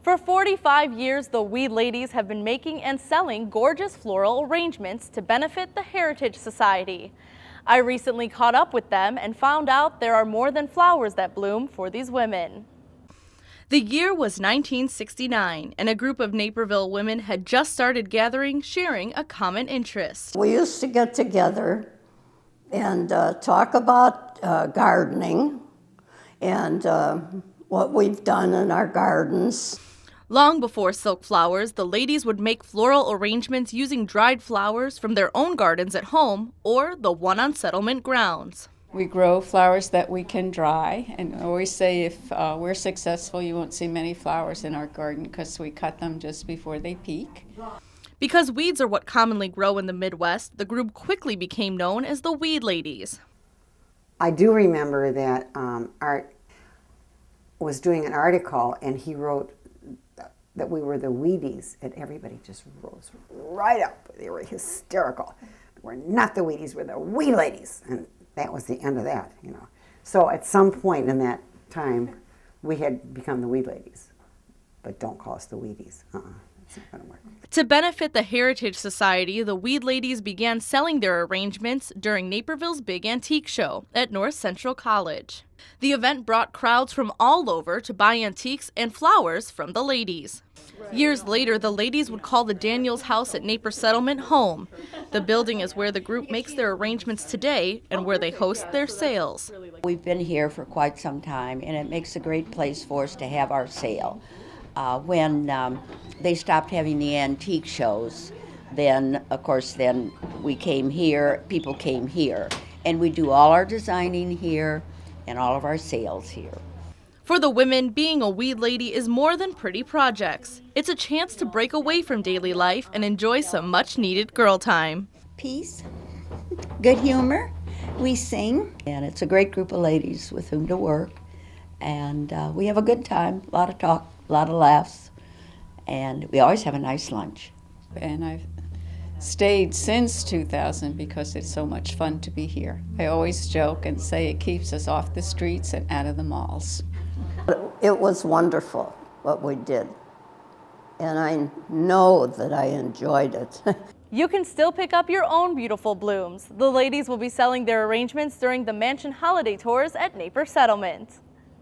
For 45 years, the Weed Ladies have been making and selling gorgeous floral arrangements to benefit the Heritage Society. I recently caught up with them and found out there are more than flowers that bloom for these women. The year was 1969, and a group of Naperville women had just started gathering, sharing a common interest. We used to get together and talk about gardening and what we've done in our gardens. Long before silk flowers, the ladies would make floral arrangements using dried flowers from their own gardens at home or the one on settlement grounds. We grow flowers that we can dry, and I always say if we're successful, you won't see many flowers in our garden because we cut them just before they peak. Because weeds are what commonly grow in the Midwest, the group quickly became known as the Weed Ladies. I do remember that Art was doing an article, and he wrote that we were the Weedies, and everybody just rose right up. They were hysterical. We're not the Weedies, we're the Weed Ladies. And that was the end of that, you know. So at some point in that time, we had become the Weed Ladies. But don't call us the Weedies. It's not going to work. To benefit the Heritage Society, the Weed Ladies began selling their arrangements during Naperville's Big Antique Show at North Central College. The event brought crowds from all over to buy antiques and flowers from the ladies. Years later, the ladies would call the Daniels house at Naper Settlement home. The building is where the group makes their arrangements today and where they host their sales. We've been here for quite some time, and it makes a great place for us to have our sale. When they stopped having the antique shows, then, of course, then we came here, people came here, and we do all our designing here and all of our sales here. For the women, being a Weed Lady is more than pretty projects. It's a chance to break away from daily life and enjoy some much-needed girl time. Peace, good humor, we sing, and it's a great group of ladies with whom to work, and we have a good time, a lot of talk, a lot of laughs, and we always have a nice lunch. And I've stayed since 2000 because it's so much fun to be here. I always joke and say it keeps us off the streets and out of the malls. It was wonderful what we did, and I know that I enjoyed it. You can still pick up your own beautiful blooms. The ladies will be selling their arrangements during the Mansion Holiday Tours at Naper Settlement.